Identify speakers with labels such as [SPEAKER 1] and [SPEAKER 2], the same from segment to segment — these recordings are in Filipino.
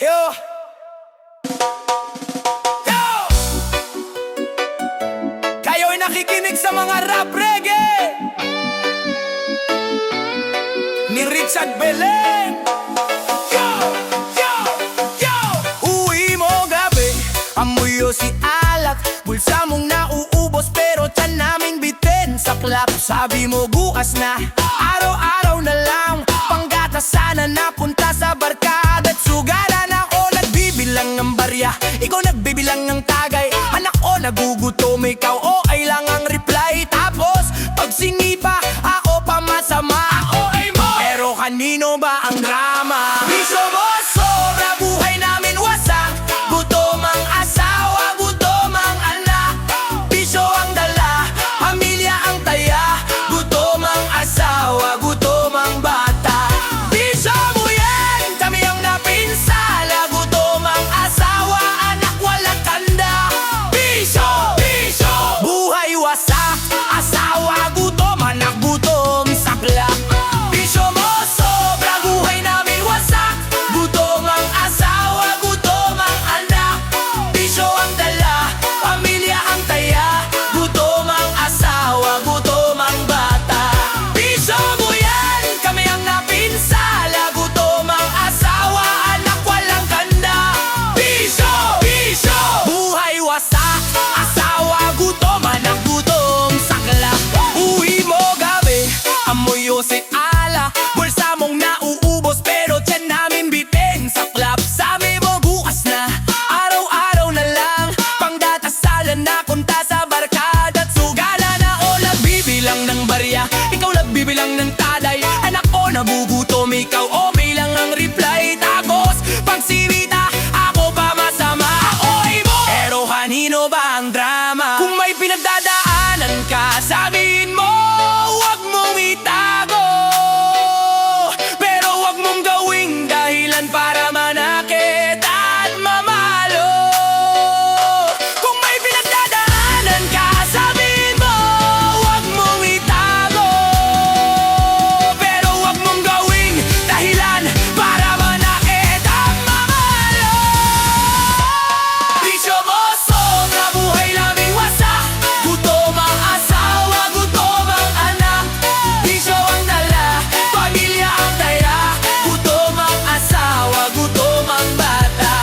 [SPEAKER 1] Yo! Yo! Kayo'y nakikinig sa mga rap reggae ni Richard Belen. Yo! Yo! Yo! Uwi mo gabi, amuyo si alak, bulsa mong nauubos pero tiyan namin bitin. Saklap, sabi mo bukas na, araw-araw na lang, panggata sana napunta sa barkada at sugaran. Ako nagbibilang ng barya, ikaw nagbibilang ng tagay. Anak ko nagugutom, ikaw ay lang ang reply. Tapos pag sinipa, ako pa masama. Ako ay mo, pero kanino ba ang drama? Bisyo mo sobra, buhay namin wasak. Gutom ang asawa, gutom ang anak. Bisyo ang dala, pamilya ang taya. Gutom ang asawa, gutom ang bata. Bisyo mo yan, kami ang napinsala. Gutom ang asawa, anak walang tanda. Bisyo, bisyo, buhay wasak. Asawa gutom, anak gutom, saklap. Bisyo mo sobra, buhay namin wasak. Gutom ang asawa, gutom ang anak. Bisyo ang dala, pamilya ang taya. Gutom ang asawa, gutom ang bata. Bisyo mo yan, kami ang napinsala. Gutom ang asawa, anak walang kanda. Bisyo, bisyo, buhay wasak. Asawa gutom, anak gutom, saklap. Uwi mo gabi, amuyo si ala, bulsa mong nauubos pero tiyan namin bitin. Saklap, sabi mo bukas na, araw-araw na lang, pangdatasalan na kunta sa barkada at sugala. Na o nagbibilang ng barya, ikaw nagbibilang ng taday. Anak ko nagugutom, ikaw may lang ang reply. Tapos pag sinita, ako pa masama. Ako ay mo, pero kanino ba ang drama? Kung may pinagdadaanan ka, sabihin mo, huwag mong itago. Pero huwag mong gawing dahilan para manakit at mamalo. Kung may pinagdadaanan ka, sabihin mo, huwag mong itago. Pero huwag mong gawing dahilan para manakit at mamalo. Bisyo mo sobra, buhay naming wasak. Gutom ang asawa, gutom ang anak. Bisyo ang dala, pamilya ang taya. Gutom ang asawa, gutom ang bata.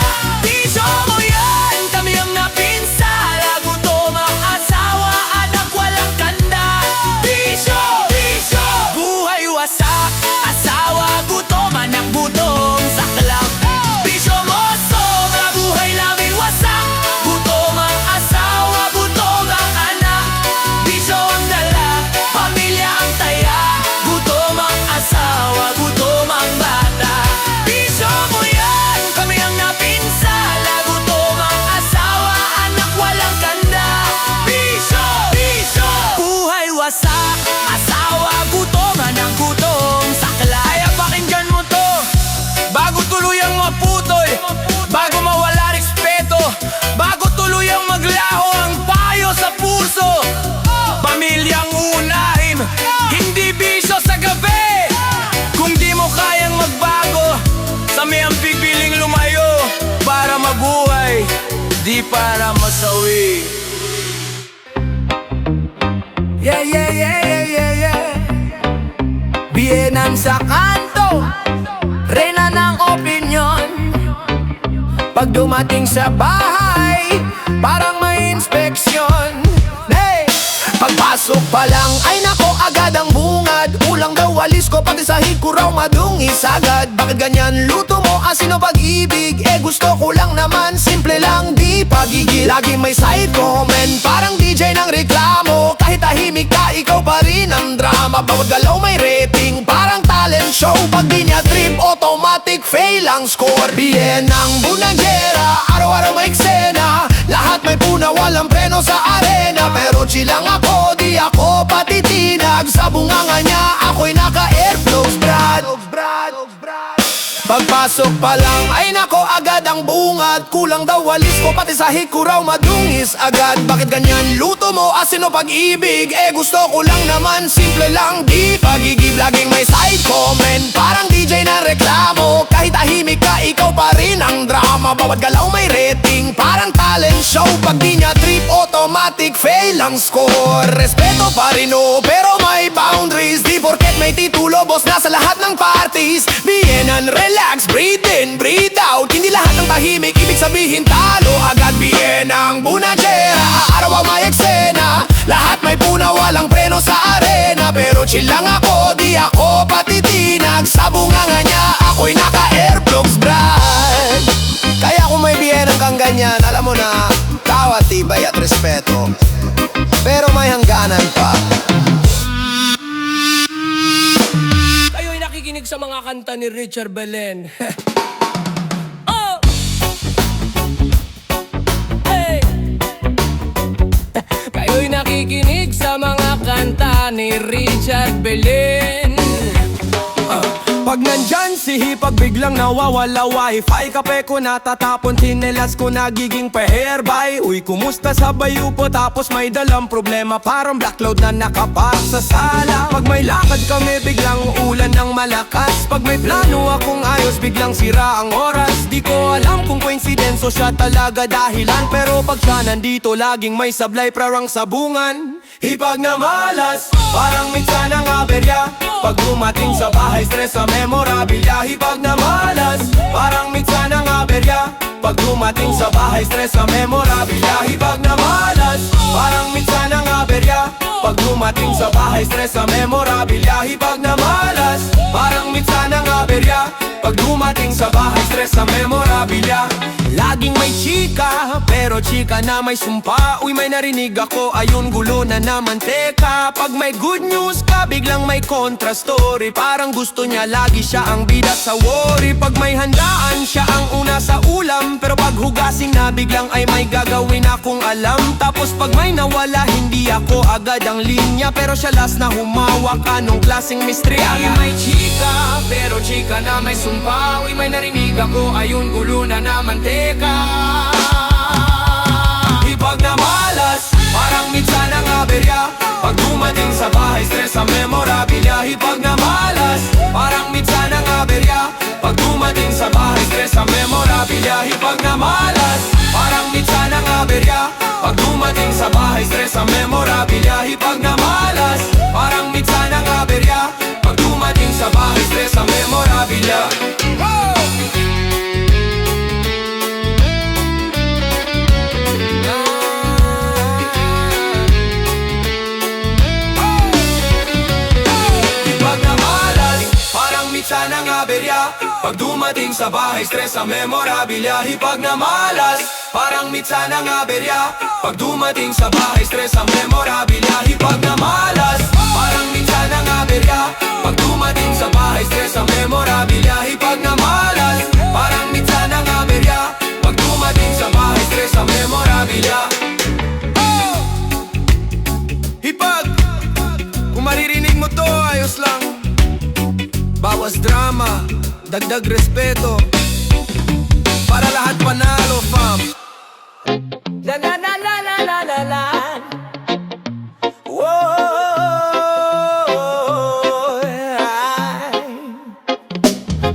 [SPEAKER 1] Bisyo mo yan, kami ang napinsala. Gutom ang asawa, anak walang kanda. Bisyo, bisyo, buhay wasak. Asawa gutom, anak gutom, saklap. Bisyo mo sobra, buhay namin wasak. Gutom ang asawa, gutom ang anak. Bisyo ang dala, pamilya ang taya. Gutom ang asawa, gutom ang bata. Bisyo mo yan, kami ang napinsala. Gutom ang asawa, anak walang kanda. Bisyo, bisyo, buhay wasak. Asawa gutom, anak gutom, saklap. Kaya pakinggan mo to, bago tuluyang maputoy, bago mawala respeto, bago tuluyang maglaho ang payo sa puso. Pamilyang unahin, hindi bisyo sa gabi. Kung di mo kayang magbago, sa may ang pipiling lumayo para mabuhay, di para masawi. Yeah, yeah, yeah, yeah, yeah, yeah. Biyenan sa kanto, reyna ng opinyon. Pag dumating sa bahay, parang may inspeksyon. Hey! Pagpasok pa lang, ay nako agad ang bungad. Ulang daw walis ko, pati sahig ko raw madungis agad. Bakit ganyan luto mo, asin o pag-ibig? Gusto ko lang naman, simple lang, di pagigil. Lagi may side comment, parang DJ ng reklamo. Kahit tahimik ka, ikaw pa rin ang drama. Bawat galaw may rating, parang talent show. Pag di niya trip, automatic fail ang score. Bien ang bunanggera, araw-araw may eksena. Lahat may puna, walang preno sa arena. Pero chill lang ako, di ako patitinag. Sa bunganga niya, ako'y naka-airflows, brad. Pagpasok pa lang, ay nako agad ang bungad. Kulang daw walis ko, pati sahig ko raw madungis agad. Bakit ganyan luto mo, asin o pag-ibig? Gusto ko lang naman, simple lang, di pagigib. Laging may side comment, parang DJ na reklamo. Kahit tahimik ka, ikaw pa rin ang drama. drama, bawat galaw may rating. Parang talent show, pag di niya trip, automatic fail ang score. Respeto pa rin oh, pero may boundaries. Di porket may titulo, boss na sa lahat ng parties. Bien and relax, breathe in, breathe out. Hindi lahat ng tahimik, ibig sabihin talo agad. Bien ang bunadera, araw ang may eksena. Lahat may puna, walang preno sa arena. Pero chill lang ako, di ako patitinag. Sa bunganga niya, ako'y naka-airblocks brad. Kaya kung may biyenang kang ganyan, alam mo na, tawa, tibay at respeto. Pero may hangganan pa.
[SPEAKER 2] Kayo'y nakikinig sa mga kanta ni Richard Belen. Oh! Hey! Kayo'y nakikinig sa mga kanta ni Richard Belen.
[SPEAKER 1] Pag nandyan si Hipag biglang nawawala. Wi-Fi, kape ko natatapon, tinelas ko nagiging pa-hereby. Uy, kumusta sa bayupo tapos may dalang problema. Parang black cloud na nakapark sa sala. Pag may lakad kami biglang ulan ng malakas. Pag may plano akong ayos biglang sira ang oras. Di ko alam kung coincidence o siya talaga dahilan. Pero pag siya nandito laging may sablay prarang sabungan. Hipag na malas, parang minsan ang aberya. Pag dumating sa bahay, stress sa memorabilia. Hipag na malas, parang minsan ang aberya. Pag dumating sa bahay, stress sa memorabilia. Hipag na malas, parang minsan ang aberya. Pag dumating sa bahay, stress sa memorabilia. Hipag na malas, parang minsan ang aberya. Pag dumating sa bahay, stress sa memorabilia. Laging may chika, pero chika na may sumpa. Uy, may narinig ako, ayun gulo na naman. Teka, pag may good news ka, biglang may kontra story. Parang gusto niya lagi siya ang bida sa worry. Pag may handaan, siya ang una sa ulam. Pero pag hugasing na, biglang ay may gagawin akong alam. Tapos pag may nawala, hindi ako agad ang linya. Pero siya last na humawak, anong klaseng mystery? Lagi may chika, pero chika na may sumpa. Uy, may narinig ako, ayun gulo na naman. Teka, hipag na malas, parang minsan ang aberya. Pag dumating sa bahay, stress sa memorabilia. Hipag na malas, parang minsan ang aberya. Pag dumating sa bahay, stress sa memorabilia. Hipag na malas, parang minsan ang aberya. Pag dumating sa bahay, stress sa memorabilia. Hipag na malas, parang minsan ang aberya. Pag dumating sa bahay, stress sa memorabilia. Minsan ang aberya. Pag dumating sa bahay, stress sa memorabilia. Hipag na malas, parang minsan ang aberya. Pag dumating sa bahay, stress sa memorabilia. Hipag na malas, parang minsan ang aberya. Pag dumating sa bahay, stress sa memorabilia. Hipag na malas, parang minsan ang aberya. Pag dumating sa bahay, stress sa memorabilia. Oh! Hipag, kung maririnig mo to, ayos lang. Bawas drama, dagdag respeto. Para lahat panalo, fam.
[SPEAKER 2] La la la la la la la la.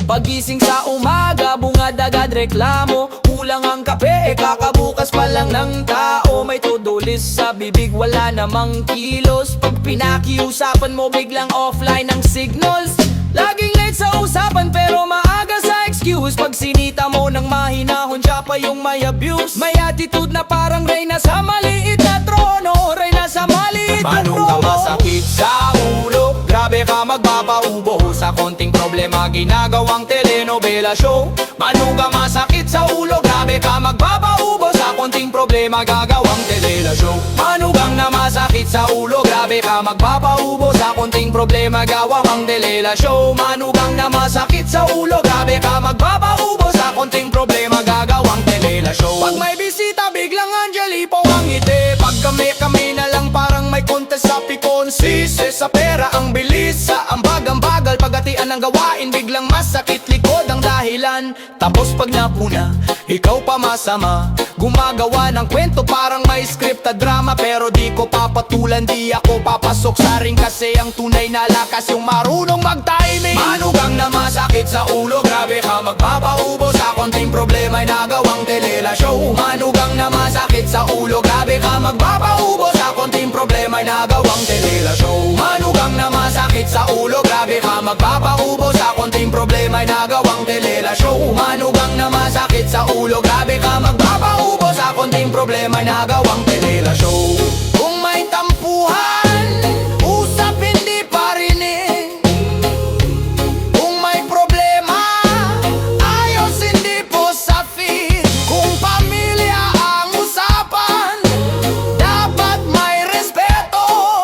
[SPEAKER 2] Pagising sa umaga, bungad agad reklamo. Kulang ang kape, kakabukas pa lang ng tao. May to-do list sa bibig, wala namang kilos. Pag pinakiusapan mo, biglang offline ang signals. Laging late sa usapan pero maaga sa excuse. Pag sinita mo ng mahinahon, siya pa yung may abuse. May attitude na parang reyna sa maliit na trono. Reyna sa maliit na trono. Manong ka masakit sa ulo, grabe ka magpapaubo. Sa konting problema ginagawang telenovela show. Manong ka masakit sa ulo, grabe ka magpapaubo. Sa konting problema gagawang telenovela show. Manugang na masakit sa ulo, grabe ka magpapaubo. Sa konting problema gawang telenovela show. Manugang na masakit sa ulo, grabe ka magpapaubo. Sa konting problema gagawang telenovela show. Pag may bisita biglang Angeli po ang ngiti. Pag kami na lang parang may contest sa pikon. Sisi sa pera ang bilis, sa ambag ang bagal. Pagatian ng gawain biglang masakit likod ang dahilan. Tapos pag napuna, ikaw pa masama. Gumagawa ng kwento parang may script na drama. Pero di ko papatulan, di ako papasok sa ring. Kasi ang tunay na lakas yung marunong mag-timing. Manugang na masakit sa ulo, grabe ka magpapaubo. Sa konting problema'y nagawa Telela Show. Manugang na masakit sa ulo, grabe ka magpapaubo sa konting problema'y nagawang Telela Show. Manugang na masakit sa ulo, grabe ka magpapaubo sa konting problema'y nagawang Telela Show. Manugang na masakit sa ulo, grabe ka magpapaubo sa konting problema'y nagawang Telela Show. Kung may tampuhan, usap hindi parinig. Kung may problema, ayos hindi po sa feed. Kung pamilya ang usapan, dapat may respeto.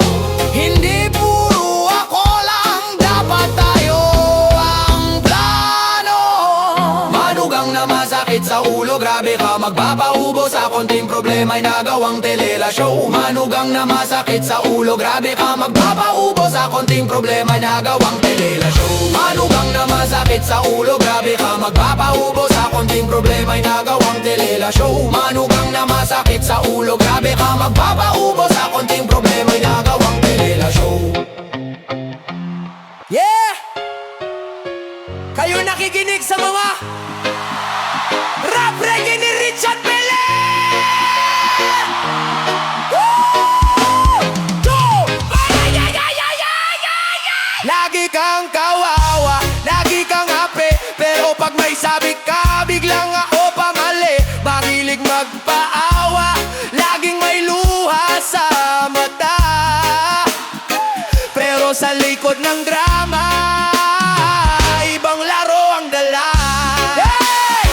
[SPEAKER 2] Hindi puro ako lang, dapat tayo ang plano. Manugang na masakit sa ulo, grabe ka magpapaubo sa konting problema'y nagawang Telela Show. Manugang na masakit sa ulo, grabe ka magpapaubo sa konting problema'y nagawang Telela Show. Manugang na masakit sa ulo, grabe ka magpapaubo sa konting problema'y nagawang Telela Show. Manugang na masakit sa ulo, grabe ka magpapaubo sa konting problema'y nagawang Telela Show. Yeah! Kayo nakikinig sa mga rap reggae ni Richard Belen! Woo! Go! Ay, ay, ay, ay, ay, ay, ay! Lagi kang kawawa, lagi kang happy, pero pag may sabi ka, biglang ako pamali. Mahilig magpaawa, laging may luha sa mata, pero sa likod ng drama, ibang laro ang dala. Hey!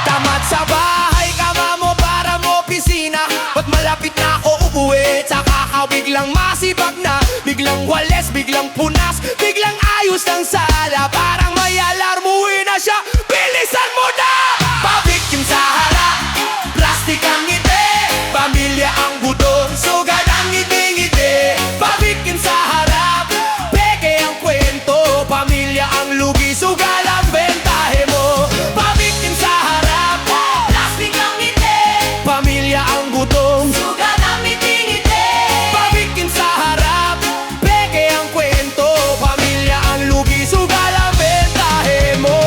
[SPEAKER 2] Tamad sa bahay, kama mo para mo opisina. Ba't malapit na ako ubuwi, tsaka ka biglang masibag na, biglang wales, biglang punas, biglang ayos ng sala. Parang may alarmuhin na siya, bilisan mo na! Pabikim sa harap, plastic ang ngiti, pamilya ang buto, sugat ang ngiti-ngiti. Pabikim sa harap, peke ang kwento, pamilya ang lugi, sugal ang bentahe mo. Pabikim sa harap, plastic ang ngiti, pamilya ang gutom, sugal ang ngiti-ngiti. Pabikim sa harap, peke ang kwento, pamilya ang lugi, sugal ang bentahe mo.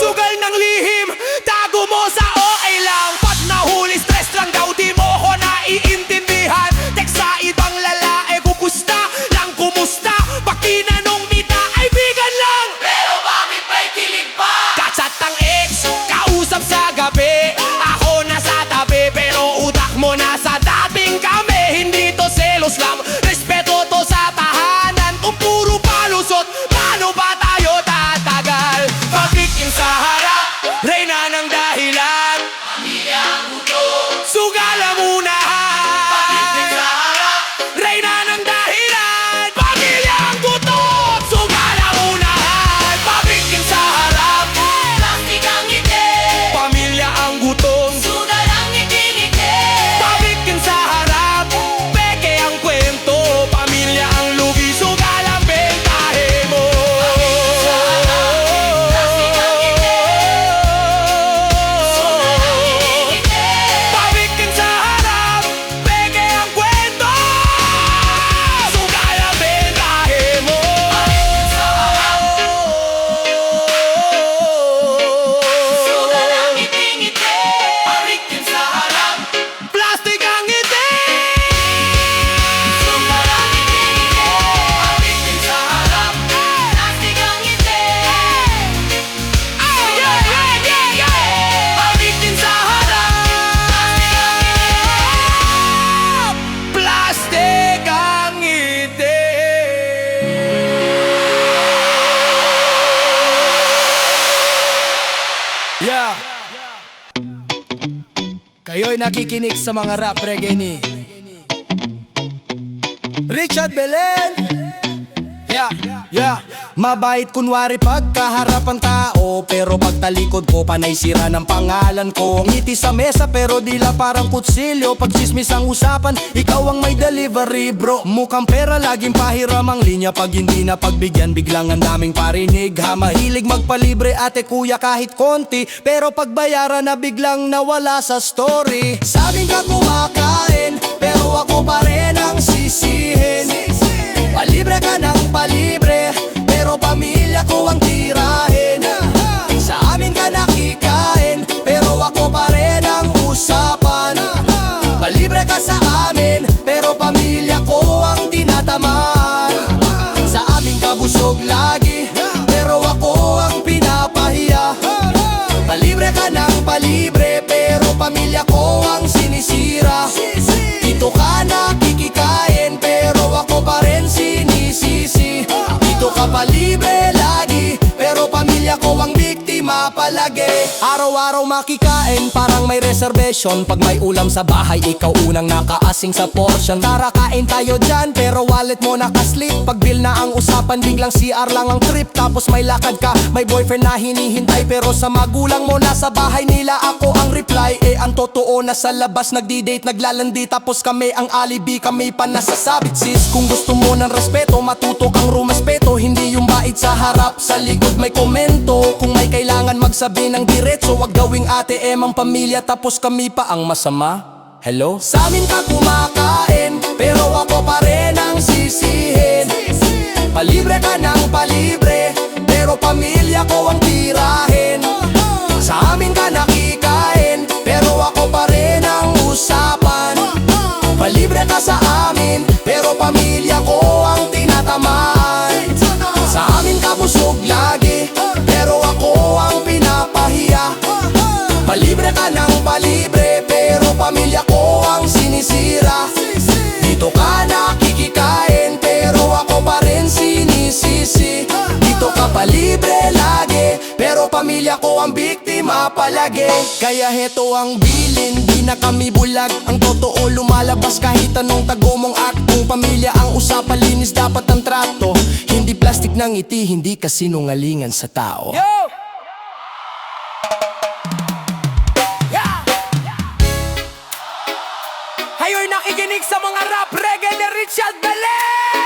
[SPEAKER 2] Sugal ng lihim, tago mo sa OA lang. Pag nahuli, stress lang daw, di mo ko naiintindihan. Text sa ibang lalae, kumusta lang kumusta. Pag tinanong nita, ay bigan lang, pero bakit may kilig pa? Kachat ang ex, kausap sa gabi, ako nasa tabi, pero utak mo nasa dating kami. Hindi to selos lang, respeto to sa tahanan. Kung puro palusot, paano ba tayo tatagal? Pagikin sa harap, reyna ng dahilan, pamilya ang buto, sugal ang unahan. Pagikin sa harap, reyna ng dahilan, pamilya ang buto, sugal ang unahan. Pagikin sa harap, plastic ang ngiti, pamilya ang gutom, sugal ang ngiti-ngiti. Pagikin sa harap, peke ang kwento, pamilya ang lugi, sugal ang bentahe mo. Pabikin sa harap, peke ang kwento, sugal ang bentahe mo. Sugal ang ngiti-ngiti, pabikin sa harap, plastic ang ngiti, sugal ang ngiti-ngiti. Pabikin sa harap, plastic ang ngiti. Oh yeah, yeah, yeah, yeah! Pabikin sa harap, plastic ang ngiti. Yeah. Kayo'y nakikinig sa mga rap reggae ni Richard Belen. Yeah, yeah. Mabait kunwari pagkaharap ang tao, pero pagtalikod ko panay sira ng pangalan ko. Ngiti sa mesa pero dila parang kutsilyo. Pag chismis ang usapan, ikaw ang may delivery bro. Mukhang pera laging pahiram ang linya, pag hindi na pagbigyan biglang ang daming parinig. Ha, mahilig magpalibre ate kuya kahit konti, pero pagbayaran na biglang nawala sa story. Sabing ka kumakain, pero ako pa rin ang sisihin. Palibre ka ng palibre, pero pamilya ko ang tirahin. Sa amin ka nakikain, pero ako pa rin
[SPEAKER 1] ka ng palibre, pero pamilya ko ang sinisira. Dito ka nakikikain, pero ako pa rin sinisisi. Dito ka palibre lagi, pero pamilya ko ang biktima palagi. Araw-araw makikain, parang may reservation. Pag may ulam sa bahay, ikaw unang nakaasing sa portion. Tara kain tayo dyan, pero wallet mo nakaslip. Pag bill na ang usapan, biglang CR lang ang trip. Tapos may lakad ka, may boyfriend na hinihintay, pero sa magulang mo nasa bahay nila ako ang reply. Ang totoo na sa labas nagdi-date, naglalandi. Tapos kami ang alibi, kami pa nasasabit sis. Kung gusto mo ng respeto, matuto kang rumaspeto. Hindi yung bait sa harap, sa likod may komento. Kung may kailangan magsabi ng diretso, wag gawing ATM ang pamilya, tapos kami pa ang masama. Hello? Sa amin ka kumakain, pero ako pa rin ang sisihin. Palibre ka ng palibre, pero pamilya ko ang tirahin. Sa amin ka nakikain, pero ako pa rin ang usapan. Palibre ka sa amin, pero pamilya ko ang tinatamaan. Sa amin ka busog lagi, pero ako ang pinapahiya. Palibre ka ng palibre, pero pamilya ko ang sinisira. Dito ka nakikikain, pero ako pa rin sinisisi. Dito ka palibre lagi, pero pamilya ko ang biktima palagi. Kaya heto ang bilin, di na kami bulag. Ang totoo lumalabas kahit anong tago mong act. Kung pamilya ang usapan, linis dapat ang trato. Hindi plastic ng ngiti, hindi kasinungalingan sa tao.
[SPEAKER 2] Yo!
[SPEAKER 1] Hayo'y nakikinig sa mga rap reggae ni Richard Belen.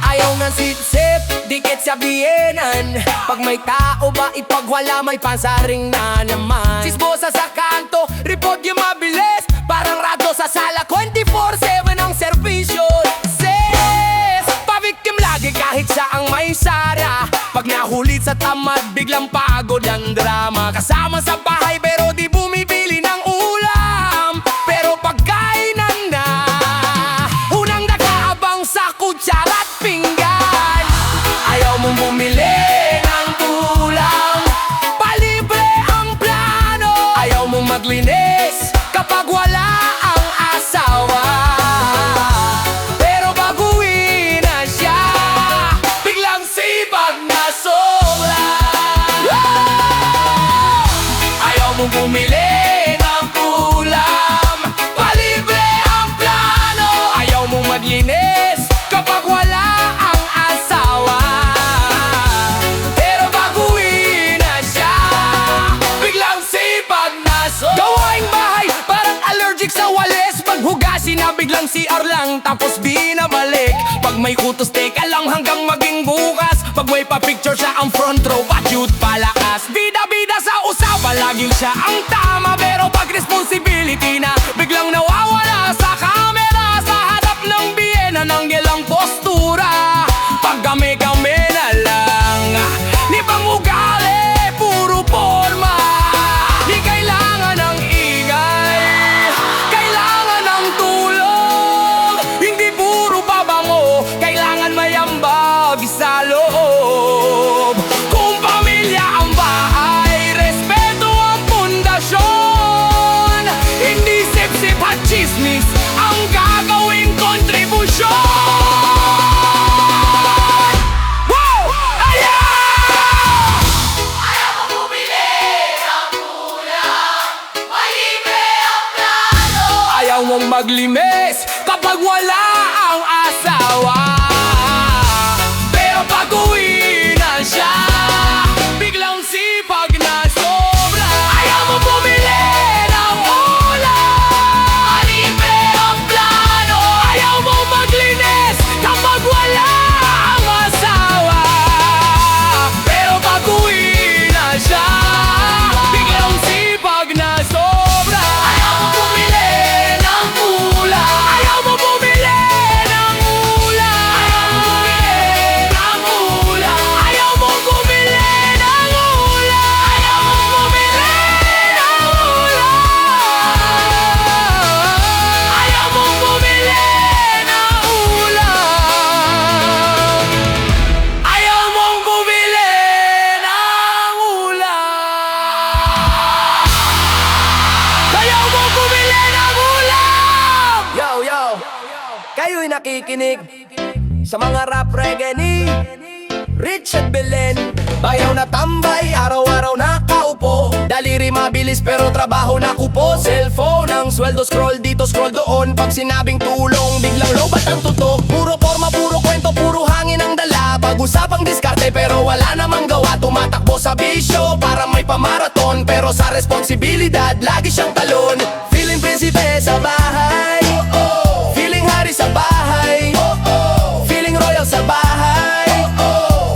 [SPEAKER 2] Ayaw ng sip-sip, dikit sa biyenan. Pag may tao ba ipagwala, may pansaring na naman. Sisbosa sa kanto, report yung mabilis. Parang radyo sa sala, 24/7 ang serbisyo. Sis, pa-victim lagi kahit saang may sara. Pag nahulit sa tamad, biglang pagod ang drama. Kasama sa bahay pero di bumibili ng ulam. Pero pagkainan na, unang nakaabang sa kutsara at pinggan. Ayaw mong bumili ng ulam, palibre ang plano. Ayaw mong maglinis kapag wala ang asawa. Pero baguhin na siya, biglang sipag na sobra. Ayaw mong bumili ng ulam, palibre ang plano. Ayaw mong maglinis kapag wala ang asawa. Pero baguhin na siya, biglang sipag na sobra. Gawaing bahay, parang allergic sa walis. Pag hugasin na biglang CR lang, tapos binabalik. Pag may kutos, teka lang hanggang maging bukas. Pag may pa-picture siya ang front row, pa-cute palakas. Bida-bida sa usapan, laging siya ang tama. Pero pag responsibility na, biglang nawawala sa camera. Sa harap ng biyena ng ilang postura. Pag kami-kami na lang, di bang ugali, puro forma. Di kailangan ng ingay, kailangan ng tulong. Hindi puro pabango, kailangan may ambag sa loob. Kung pamilya ang bahay, respeto ang pundasyon. Hindi sip-sip at chismis ang gagawing kontribusyon. Wow! Ayaw! Ayaw mo bumili ng ulam, malibre ang plano. Ayaw mong maglimis kapag wala ang asawa. Pero baguhin na siya, biglang sipag na sobra. Ayaw mo bumili ng ulam, malibre ang plano. Ayaw mo maglinis kapag wala ang asawa. Pero baguhin na siya, biglang sipag na sobra. Ayaw mo bumili ng ulam, ayaw mo bumili ng ulam.
[SPEAKER 1] Kayo'y nakikinig sa mga rap reggae ni Richard Belen. Bayaw na tambay, araw-araw nakaupo. Daliri mabilis pero trabaho na kupo. Cellphone ang sweldo, scroll dito, scroll doon. Pag sinabing tulong, biglang lobat ang tutok. Puro forma, puro kwento, puro hangin ang dala. Pag-usapang diskarte pero wala namang gawa. Tumatakbo sa bisyo para may pamaraton, pero sa responsibilidad lagi siyang talon. Feeling prinsipe sa bahay, feeling hari sa bahay, feeling royal sa bahay,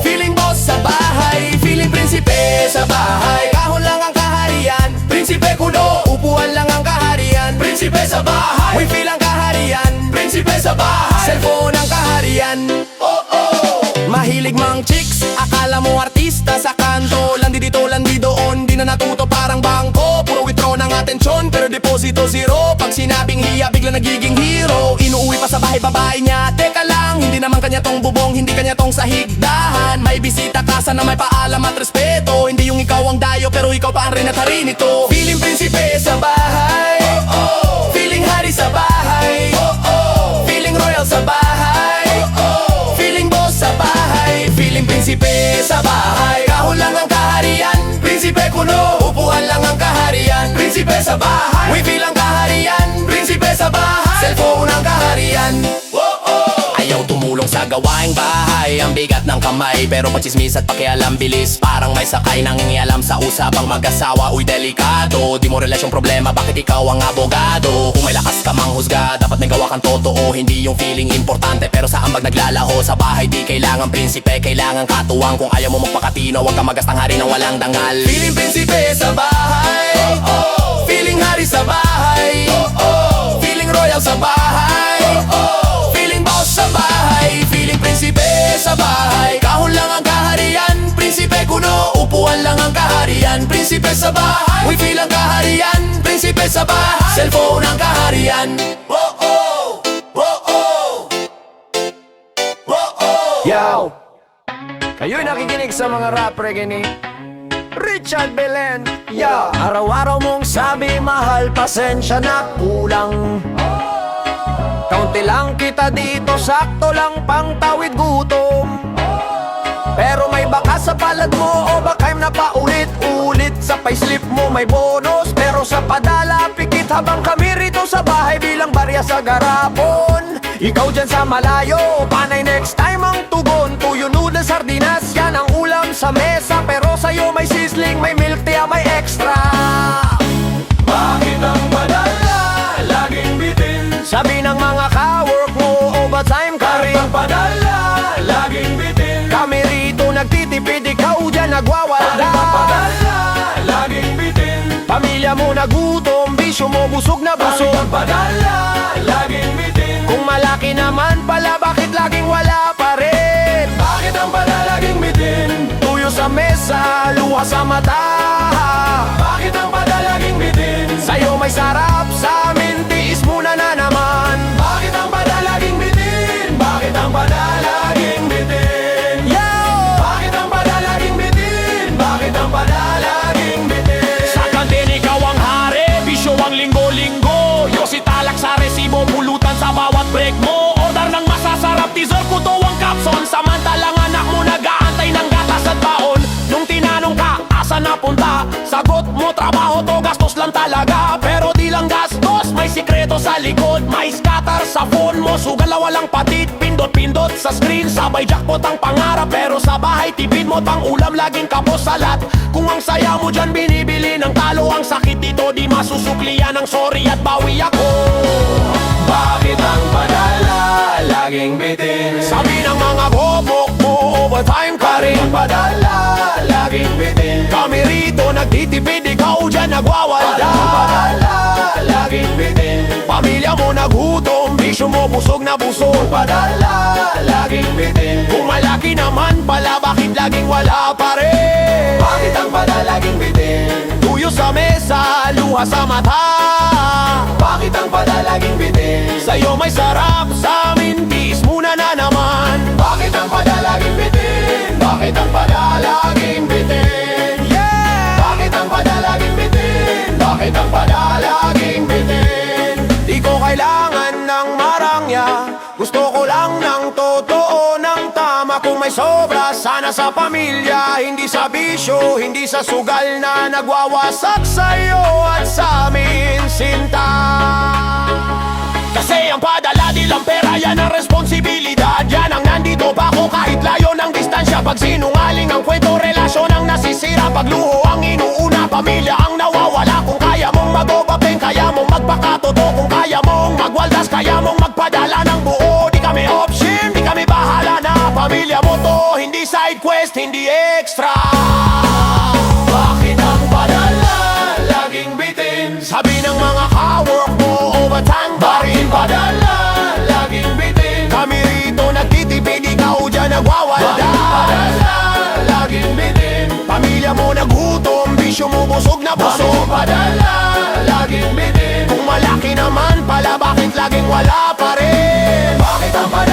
[SPEAKER 1] feeling boss sa bahay, feeling prinsipe sa bahay. Kahon lang ang kaharian, prinsipe kuno, upuan lang ang kaharian, prinsipe sa bahay. We feel ang kaharian, prinsipe sa bahay. Cellphone ang kaharian. Mahilig mang chicks, akala mo artista sa kanto. Landi dito, landi doon, di na natuto parang bangko. Puro withdraw ng atensyon, pero deposito zero. Pag sinabing hiya, bigla nagiging hero. Inuuwi pa sa bahay, babae niya, teka lang, hindi naman kanya tong bubong, hindi kanya tong sahigdahan. May bisita ka, sana may paalam at respeto. Hindi yung ikaw ang dayo, pero ikaw pa ang rin at hari nito. Feeling prinsipe sa bahay, feeling hari sa bahay, feeling royal sa bahay, feeling boss sa bahay, feeling prinsipe sa bahay. Kahon lang ang kaharian, prinsipe kuno, upuan lang ang kaharian, prinsipe sa bahay. We feel ang kaharian, prinsipe sa bahay. Cellphone ang kaharian. Ayaw tumulong sa gawaing bahay, ang bigat ng kamay, pero pagchismis at pakialam bilis. Parang may sakay nangingialam sa usapang mag-asawa. Uy, delikado, di mo relasyong problema, bakit ikaw ang abogado? Kung may lakas ka manghusga, dapat may gawa kang totoo. Hindi yung feeling importante, pero sa ambag naglalaho. Sa bahay di kailangan prinsipe, kailangan katuwang. Kung ayaw mo magpakatino, huwag ka magastang hari ng walang dangal. Feeling prinsipe sa bahay, feeling hari sa bahay, feeling royal sa bahay, feeling boss sa bahay, feeling prinsipe sa bahay. Kahon lang ang kaharian, prinsipe kuno, upuan lang ang kaharian, prinsipe sa bahay. We feel ang kaharian, prinsipe sa bahay. Cellphone ang kaharian. Yo! Kayo'y nakikinig sa mga rap reggae ni Richard Belen. Yo! Araw-araw mong sabi mahal, pasensya na kulang. Kaunti lang kita dito, sakto lang pang tawid gutom. Pero may baka sa palad mo o baka na paulit-ulit. Sa payslip mo may bonus, pero sa padala pikit. Habang kami rito sa bahay bilang barya sa garapon. Ikaw dyan sa malayo, panay next time ang tugon. Tuyo, noodles, sardinas, yan ang ulam sa mesa. Pero sa'yo may sizzling, may milk tea, may extra.
[SPEAKER 3] Bakit ang padala laging bitin?
[SPEAKER 1] Sabi ng mga ka-work mo, overtime ka rin.
[SPEAKER 3] Ang padala laging bitin.
[SPEAKER 1] Kami rito nagtitipid, ikaw dyan nagwawala.
[SPEAKER 3] Ang padala laging bitin.
[SPEAKER 1] Pamilya mo nagutom, bisyo mo busog na busog.
[SPEAKER 3] Ang padala laging bitin.
[SPEAKER 1] Kung malaki naman pala, bakit laging wala pa rin?
[SPEAKER 3] Bakit ang padala laging bitin?
[SPEAKER 1] Tuyo sa mesa, luha sa mata.
[SPEAKER 3] Bakit ang padala laging bitin?
[SPEAKER 1] Sa'yo may sarap, sa amin tiis muna na naman.
[SPEAKER 3] Bakit ang padala laging bitin? Bakit ang padala laging bitin?
[SPEAKER 1] Yo!
[SPEAKER 3] Bakit ang padala laging bitin? Bakit ang padala laging bitin?
[SPEAKER 2] Sa kantin ikaw ang hari, bisyo ang linggo-linggo. Yosi talak sa resibo, pulutan sa bawat break mo. Order ng masasarap, teaser ko to ang capson. Samantalang anak mo nag-aantay ng gatas at baon. Nung tinanong ka, asa napunta? Sagot mo, trabaho to, gastos lang talaga. Pero di lang gastos, may sikreto sa likod. May scatter sa phone mo, sugal na walang patit. Pindot-pindot sa screen, sabay jackpot ang pangarap. Pero sa bahay, tipid mo pang ulam, laging kapos salat. Kung ang saya mo dyan binibili ng talo, ang sakit dito di masusuklian ng sorry at bawi ako.
[SPEAKER 3] Bakit ang padala laging bitin?
[SPEAKER 1] Sabi ng mga bobok mo, overtime ka rin.
[SPEAKER 3] Ang padala laging bitin.
[SPEAKER 1] Kami rito nagtitipid, ikaw dyan nagwawala.
[SPEAKER 3] Ang padala laging bitin.
[SPEAKER 1] Pamilya mo nagutom, bisyo mo busog na busog.
[SPEAKER 3] Ang padala laging bitin.
[SPEAKER 1] Kung malaki naman pala, bakit laging wala pa rin?
[SPEAKER 3] Bakit ang padala laging bitin?
[SPEAKER 1] Tuyo sa mesa, luha sa mata.
[SPEAKER 3] Bakit ang padala laging bitin?
[SPEAKER 1] Sa'yo may sarap, sa amin tiis muna na naman.
[SPEAKER 3] Bakit ang padala laging bitin? Bakit ang padala laging bitin?
[SPEAKER 1] Yeah!
[SPEAKER 3] Bakit ang padala laging bitin? Bakit ang padala laging bitin?
[SPEAKER 1] Di ko kailangan ng marangya, gusto
[SPEAKER 3] may sobra sana sa pamilya. Hindi sa bisyo, hindi sa sugal na nagwawasak sa'yo at sa amin, sinta. Kasi ang padala di lang pera, yan ang responsibilidad. Yan ang nandito pa ako kahit layo ng distansya. Pag sinungaling ang kwento, relasyon ang nasisira. Pag luho ang inuuna, pamilya ang nawawala. Kung kaya mong mag-obabeng, kaya mong magpakatoto. Kung kaya mong magwaldas, kaya mong magpadala ng buo. Di kami option, di kami bahala na. Pamilya mo to, hindi side quest, hindi extra. Bakit ang padala laging bitin? Sabi ng mga ka-work mo, overtime ba rin? Padala laging bitin. Kami rito nagtitipid, ikaw dyan nagwawalda. Padala laging bitin. Pamilya mo nagutom, bisyo mo busog na busog. Padala laging bitin. Kung malaki naman pala, bakit laging wala pa rin? Bakit ang padala